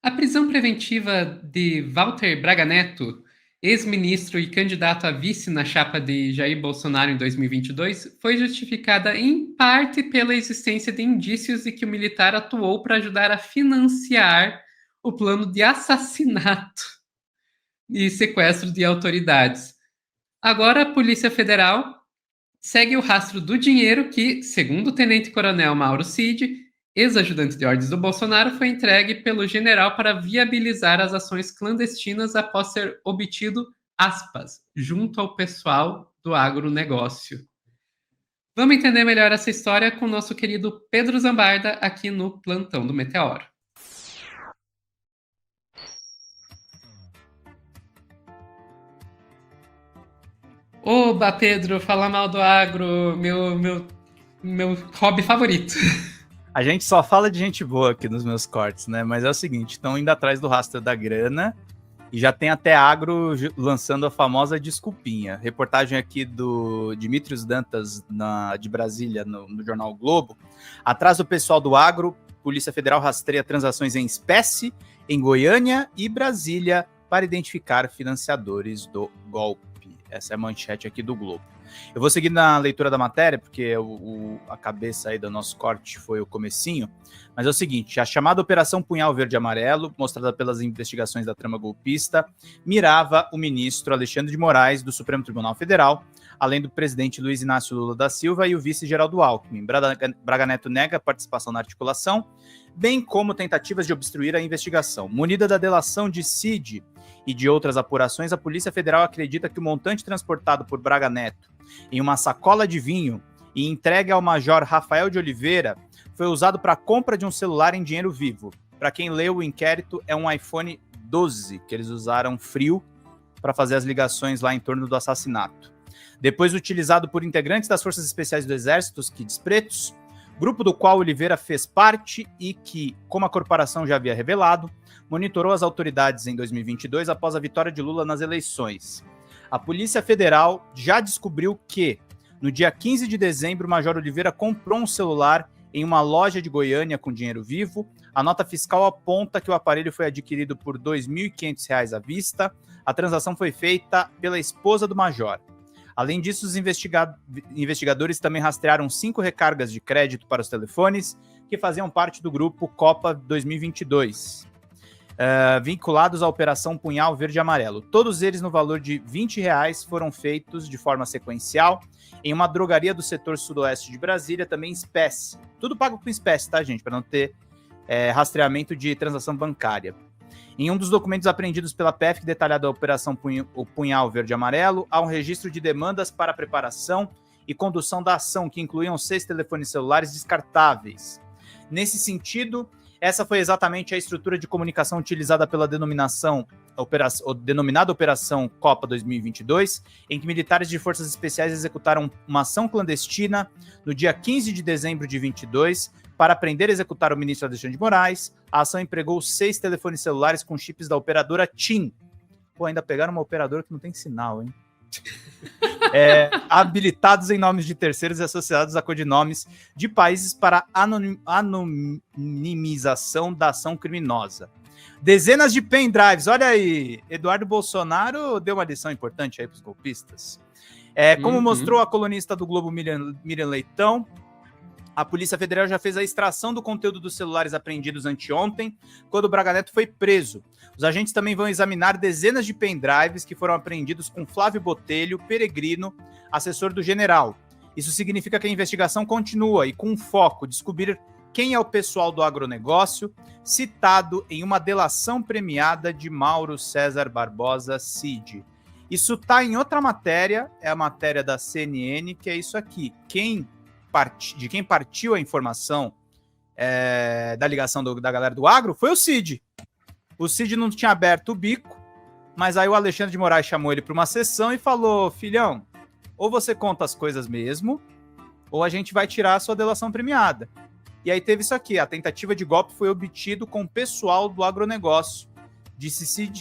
A prisão preventiva de Walter Braga Neto, ex-ministro e candidato a vice na chapa de Jair Bolsonaro em 2022, foi justificada em parte pela existência de indícios de que o militar atuou para ajudar a financiar o plano de assassinato e sequestro de autoridades. Agora, a Polícia Federal segue o rastro do dinheiro que, segundo o tenente-coronel Mauro Cid, ex-ajudante de ordens do Bolsonaro, foi entregue pelo general para viabilizar as ações clandestinas após ser obtido, aspas, junto ao pessoal do agronegócio. Vamos entender melhor essa história com o nosso querido Pedro Zambarda aqui no Plantão do Meteoro. Oba, Pedro, falar mal do agro, meu hobby favorito. A gente só fala de gente boa aqui nos meus cortes, né? Mas é o seguinte, estão indo atrás do rastro da grana e já tem até agro lançando a famosa desculpinha. Reportagem aqui do Dimitrios Dantas, de Brasília, no jornal o Globo. Atrás do pessoal do agro, Polícia Federal rastreia transações em espécie em Goiânia e Brasília para identificar financiadores do golpe. Essa é a manchete aqui do Globo. Eu vou seguir na leitura da matéria, porque a cabeça aí do nosso corte foi o comecinho, mas é o seguinte, a chamada Operação Punhal Verde e Amarelo, mostrada pelas investigações da trama golpista, mirava o ministro Alexandre de Moraes, do Supremo Tribunal Federal, além do presidente Luiz Inácio Lula da Silva e o vice Geraldo Alckmin. Braga Neto nega participação na articulação, bem como tentativas de obstruir a investigação. Munida da delação de Cid e de outras apurações, a Polícia Federal acredita que o montante transportado por Braga Neto em uma sacola de vinho e entregue ao major Rafael de Oliveira foi usado para a compra de um celular em dinheiro vivo. Para quem leu o inquérito, é um iPhone 12 que eles usaram frio para fazer as ligações lá em torno do assassinato. Depois utilizado por integrantes das Forças Especiais do Exército, os Kids Pretos, grupo do qual Oliveira fez parte e que, como a corporação já havia revelado, monitorou as autoridades em 2022 após a vitória de Lula nas eleições. A Polícia Federal já descobriu que, no dia 15 de dezembro, o Major Oliveira comprou um celular em uma loja de Goiânia com dinheiro vivo. A nota fiscal aponta que o aparelho foi adquirido por R$ 2.500 à vista. A transação foi feita pela esposa do Major. Além disso, os investigadores também rastrearam 5 recargas de crédito para os telefones que faziam parte do grupo Copa 2022. Vinculados à Operação Punhal Verde e Amarelo. Todos eles, no valor de R$20, foram feitos de forma sequencial em uma drogaria do setor sudoeste de Brasília, também em espécie. Tudo pago com espécie, tá, gente? Para não ter rastreamento de transação bancária. Em um dos documentos apreendidos pela PF, detalhado a Operação Punhal Verde e Amarelo, há um registro de demandas para a preparação e condução da ação, que incluíam 6 telefones celulares descartáveis. Nesse sentido, essa foi exatamente a estrutura de comunicação utilizada pela denominada Operação Copa 2022, em que militares de forças especiais executaram uma ação clandestina no dia 15 de dezembro de 22 para prender e executar o ministro Alexandre de Moraes. A ação empregou 6 telefones celulares com chips da operadora TIM. Pô, ainda pegaram uma operadora que não tem sinal, hein? Habilitados em nomes de terceiros e associados a codinomes de países para anonimização da ação criminosa. Dezenas de pendrives, olha aí, Eduardo Bolsonaro deu uma lição importante aí para os golpistas. Como mostrou a colunista do Globo Miriam Leitão, a Polícia Federal já fez a extração do conteúdo dos celulares apreendidos anteontem, quando o Braga Neto foi preso. Os agentes também vão examinar dezenas de pendrives que foram apreendidos com Flávio Botelho Peregrino, assessor do general. Isso significa que a investigação continua e com foco descobrir quem é o pessoal do agronegócio, citado em uma delação premiada de Mauro César Barbosa Cid. Isso está em outra matéria, é a matéria da CNN, que é isso aqui. De quem partiu a informação da ligação da galera do agro foi o Cid. O Cid não tinha aberto o bico, mas aí o Alexandre de Moraes chamou ele para uma sessão e falou: filhão, ou você conta as coisas mesmo, ou a gente vai tirar a sua delação premiada. E aí teve isso aqui, a tentativa de golpe foi obtido com o pessoal do agronegócio, disse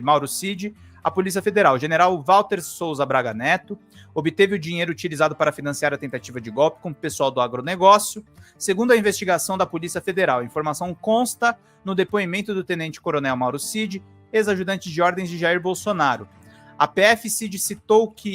Mauro Cid a Polícia Federal. O general Walter Souza Braga Neto obteve o dinheiro utilizado para financiar a tentativa de golpe com o pessoal do agronegócio. Segundo a investigação da Polícia Federal, a informação consta no depoimento do tenente-coronel Mauro Cid, ex-ajudante de ordens de Jair Bolsonaro. A PF Cid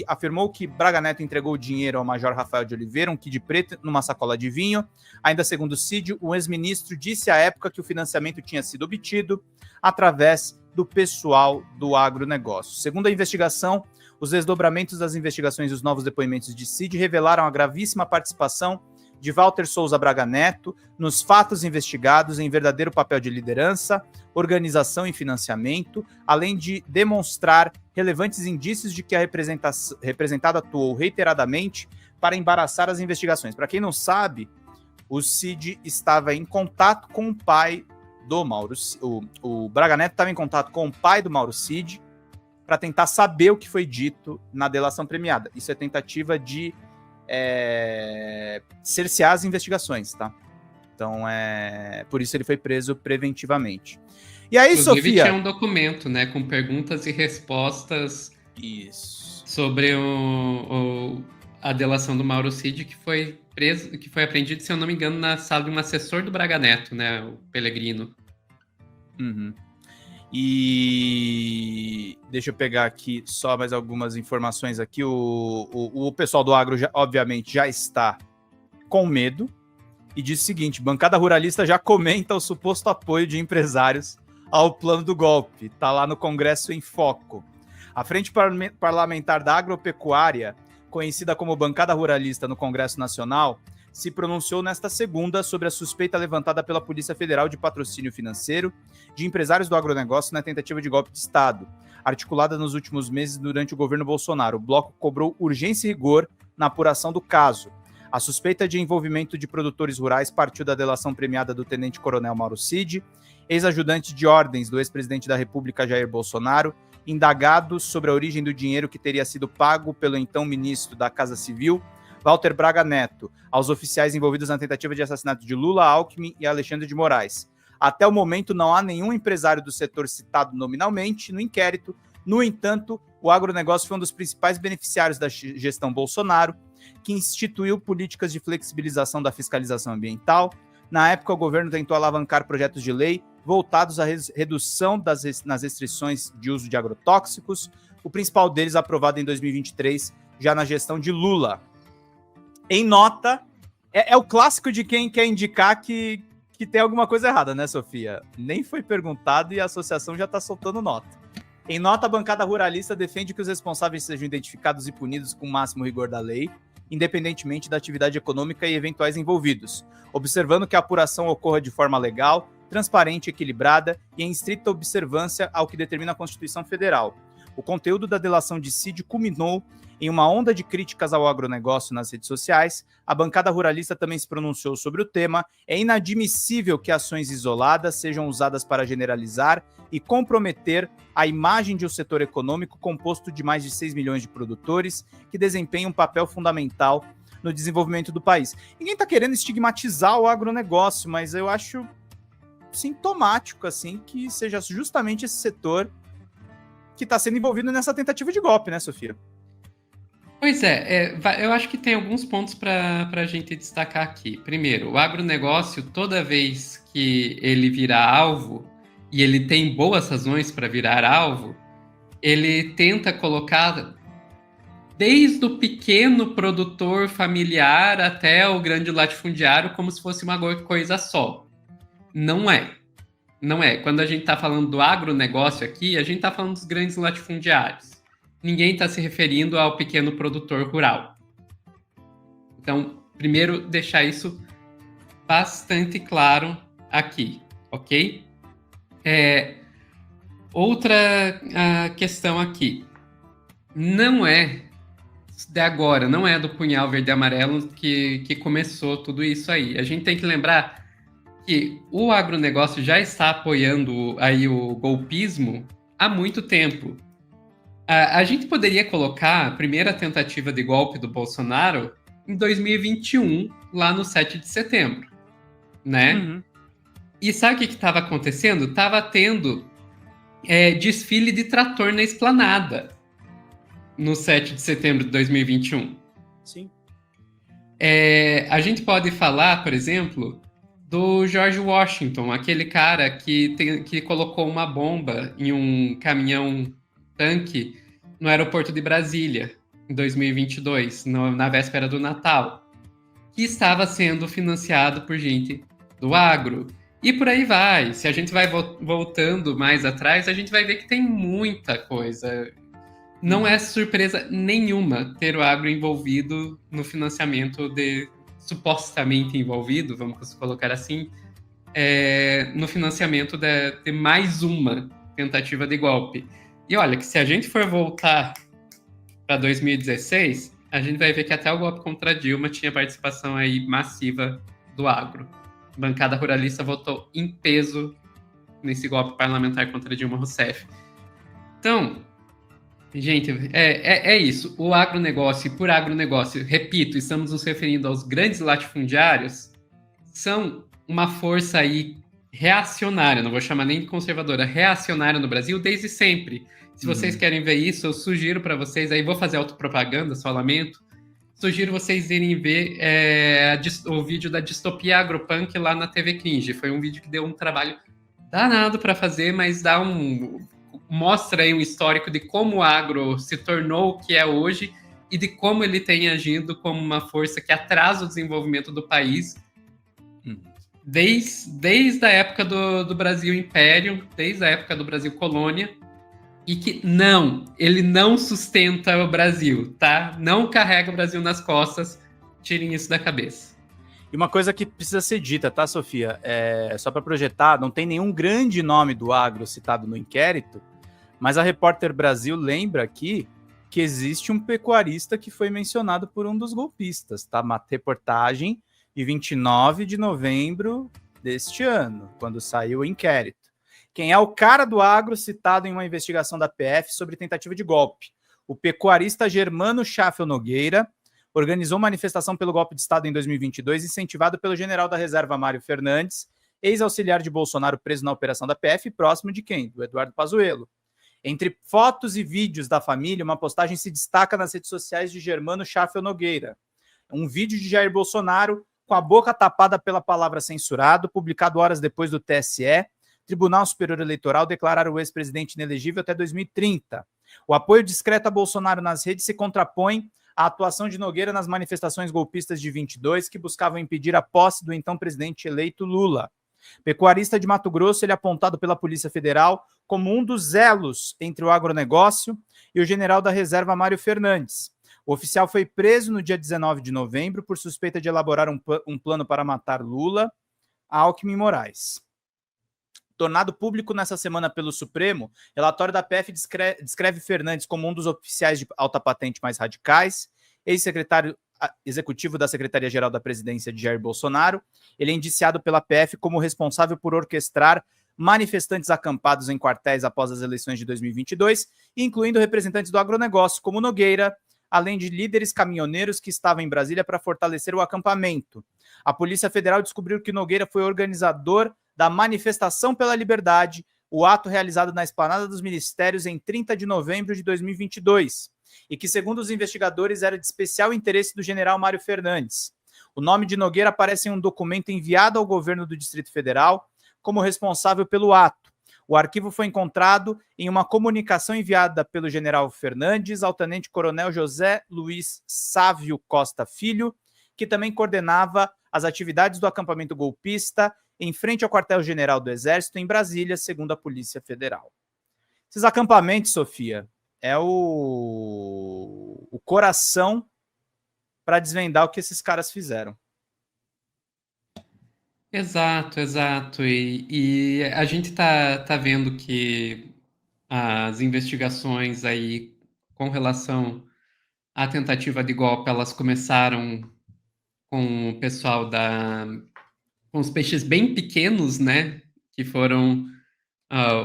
afirmou que Braga Neto entregou o dinheiro ao major Rafael de Oliveira, um kit preto, numa sacola de vinho. Ainda segundo Cid, o ex-ministro disse à época que o financiamento tinha sido obtido através do pessoal do agronegócio. Segundo a investigação, os desdobramentos das investigações e os novos depoimentos de Cid revelaram a gravíssima participação de Walter Souza Braga Neto nos fatos investigados em verdadeiro papel de liderança, organização e financiamento, além de demonstrar relevantes indícios de que a representada atuou reiteradamente para embaraçar as investigações. Para quem não sabe, o Cid estava em contato com o pai do Mauro, o Braga Neto estava em contato com o pai do Mauro Cid para tentar saber o que foi dito na delação premiada. Isso é tentativa de cercear as investigações, tá? Então, por isso ele foi preso preventivamente. E aí, inclusive, Sofia... tinha um documento, né, com perguntas e respostas sobre a delação do Mauro Cid, que foi apreendido, se eu não me engano, na sala de um assessor do Braga Neto, né, o Pellegrino. Uhum. E deixa eu pegar aqui só mais algumas informações aqui. O pessoal do agro, obviamente, já está com medo e diz o seguinte: bancada ruralista já comenta o suposto apoio de empresários ao plano do golpe. Está lá no Congresso em Foco. A Frente Parlamentar da Agropecuária, conhecida como Bancada Ruralista no Congresso Nacional, se pronunciou nesta segunda sobre a suspeita levantada pela Polícia Federal de patrocínio financeiro de empresários do agronegócio na tentativa de golpe de Estado. Articulada nos últimos meses durante o governo Bolsonaro, o bloco cobrou urgência e rigor na apuração do caso. A suspeita de envolvimento de produtores rurais partiu da delação premiada do tenente-coronel Mauro Cid, ex-ajudante de ordens do ex-presidente da República Jair Bolsonaro, indagado sobre a origem do dinheiro que teria sido pago pelo então ministro da Casa Civil, Walter Braga Neto, aos oficiais envolvidos na tentativa de assassinato de Lula, Alckmin e Alexandre de Moraes. Até o momento, não há nenhum empresário do setor citado nominalmente no inquérito. No entanto, o agronegócio foi um dos principais beneficiários da gestão Bolsonaro, que instituiu políticas de flexibilização da fiscalização ambiental. Na época, o governo tentou alavancar projetos de lei voltados à redução nas restrições de uso de agrotóxicos, o principal deles aprovado em 2023, já na gestão de Lula. Em nota, é o clássico de quem quer indicar que tem alguma coisa errada, né, Sofia? Nem foi perguntado e a associação já está soltando nota. Em nota, a bancada ruralista defende que os responsáveis sejam identificados e punidos com o máximo rigor da lei, independentemente da atividade econômica e eventuais envolvidos, observando que a apuração ocorra de forma legal, transparente, equilibrada e em estrita observância ao que determina a Constituição Federal. O conteúdo da delação de Cid culminou em uma onda de críticas ao agronegócio nas redes sociais. A bancada ruralista também se pronunciou sobre o tema. É inadmissível que ações isoladas sejam usadas para generalizar e comprometer a imagem de um setor econômico composto de mais de 6 milhões de produtores que desempenham um papel fundamental no desenvolvimento do país. Ninguém está querendo estigmatizar o agronegócio, mas eu acho sintomático assim, que seja justamente esse setor que está sendo envolvido nessa tentativa de golpe, né, Sofia? Pois eu acho que tem alguns pontos para a gente destacar aqui. Primeiro, o agronegócio, toda vez que ele virar alvo, e ele tem boas razões para virar alvo, ele tenta colocar desde o pequeno produtor familiar até o grande latifundiário como se fosse uma coisa só. Não é. Não é. Quando a gente está falando do agronegócio aqui, a gente está falando dos grandes latifundiários. Ninguém está se referindo ao pequeno produtor rural. Então, primeiro, deixar isso bastante claro aqui, ok? Outra questão aqui. Não é de agora, não é do punhal verde e amarelo que começou tudo isso aí. A gente tem que lembrar que o agronegócio já está apoiando aí o golpismo há muito tempo. A gente poderia colocar a primeira tentativa de golpe do Bolsonaro em 2021, lá no 7 de setembro, né? Uhum. E sabe o que estava acontecendo? Estava tendo desfile de trator na Esplanada, no 7 de setembro de 2021. Sim. A gente pode falar, por exemplo, do George Washington, aquele cara que colocou uma bomba em um caminhão-tanque no aeroporto de Brasília, em 2022, na véspera do Natal, que estava sendo financiado por gente do agro. E por aí vai. Se a gente vai voltando mais atrás, a gente vai ver que tem muita coisa. Não é surpresa nenhuma ter o agro envolvido no financiamento supostamente envolvido, vamos colocar assim, no financiamento de mais uma tentativa de golpe. E olha, que se a gente for voltar para 2016, a gente vai ver que até o golpe contra Dilma tinha participação aí massiva do agro. A bancada ruralista votou em peso nesse golpe parlamentar contra Dilma Rousseff. Então, gente, é isso. O agronegócio, e por agronegócio, repito, estamos nos referindo aos grandes latifundiários, são uma força aí reacionária, não vou chamar nem de conservadora, reacionária no Brasil desde sempre. Se vocês querem ver isso, eu sugiro para vocês, aí vou fazer autopropaganda, só lamento, sugiro vocês irem ver o vídeo da Distopia Agropunk lá na TV Cringe. Foi um vídeo que deu um trabalho danado para fazer, mas mostra aí um histórico de como o agro se tornou o que é hoje e de como ele tem agido como uma força que atrasa o desenvolvimento do país desde a época do Brasil Império, desde a época do Brasil Colônia, e que ele não sustenta o Brasil, tá? Não carrega o Brasil nas costas, tirem isso da cabeça. E uma coisa que precisa ser dita, tá, Sofia? Só para projetar, não tem nenhum grande nome do agro citado no inquérito, mas a Repórter Brasil lembra aqui que existe um pecuarista que foi mencionado por um dos golpistas, tá? Uma reportagem de 29 de novembro deste ano, quando saiu o inquérito. Quem é o cara do agro citado em uma investigação da PF sobre tentativa de golpe? O pecuarista Germano Schaffel Nogueira organizou manifestação pelo golpe de Estado em 2022, incentivado pelo general da reserva Mário Fernandes, ex-auxiliar de Bolsonaro preso na operação da PF, próximo de quem? Do Eduardo Pazuello. Entre fotos e vídeos da família, uma postagem se destaca nas redes sociais de Germano Schaffel Nogueira. Um vídeo de Jair Bolsonaro com a boca tapada pela palavra censurado, publicado horas depois do TSE, Tribunal Superior Eleitoral, declarar o ex-presidente inelegível até 2030. O apoio discreto a Bolsonaro nas redes se contrapõe à atuação de Nogueira nas manifestações golpistas de 22, que buscavam impedir a posse do então presidente eleito Lula. Pecuarista de Mato Grosso, ele é apontado pela Polícia Federal como um dos elos entre o agronegócio e o general da reserva Mário Fernandes. O oficial foi preso no dia 19 de novembro por suspeita de elaborar um plano para matar Lula, Alckmin e Moraes. Tornado público nessa semana pelo Supremo, relatório da PF descreve Fernandes como um dos oficiais de alta patente mais radicais, ex-secretário executivo da Secretaria-Geral da Presidência de Jair Bolsonaro. Ele é indiciado pela PF como responsável por orquestrar manifestantes acampados em quartéis após as eleições de 2022, incluindo representantes do agronegócio, como Nogueira, além de líderes caminhoneiros que estavam em Brasília para fortalecer o acampamento. A Polícia Federal descobriu que Nogueira foi organizador da Manifestação pela Liberdade, o ato realizado na Esplanada dos Ministérios em 30 de novembro de 2022, e que, segundo os investigadores, era de especial interesse do general Mário Fernandes. O nome de Nogueira aparece em um documento enviado ao governo do Distrito Federal como responsável pelo ato. O arquivo foi encontrado em uma comunicação enviada pelo general Fernandes ao tenente-coronel José Luiz Sávio Costa Filho, que também coordenava as atividades do acampamento golpista em frente ao quartel-general do Exército em Brasília, segundo a Polícia Federal. Esses acampamentos, Sofia, é o coração para desvendar o que esses caras fizeram. Exato, exato. E a gente tá vendo que as investigações aí com relação à tentativa de golpe, elas começaram com o pessoal com os peixes bem pequenos, né? Que foram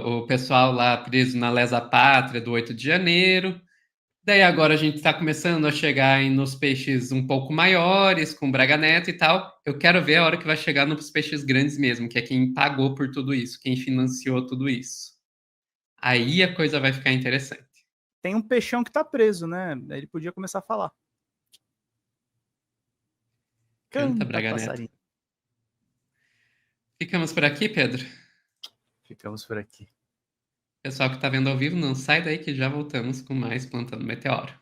o pessoal lá preso na Lesa Pátria do 8 de janeiro. Daí agora a gente está começando a chegar nos peixes um pouco maiores, com Braga Neto e tal. Eu quero ver a hora que vai chegar nos peixes grandes mesmo, que é quem pagou por tudo isso, quem financiou tudo isso. Aí a coisa vai ficar interessante. Tem um peixão que tá preso, né? Ele podia começar a falar. Canta, Braga Neto. Passarinho. Ficamos por aqui, Pedro. Ficamos por aqui. Pessoal que tá vendo ao vivo, não sai daí que já voltamos com mais Plantando Meteoro.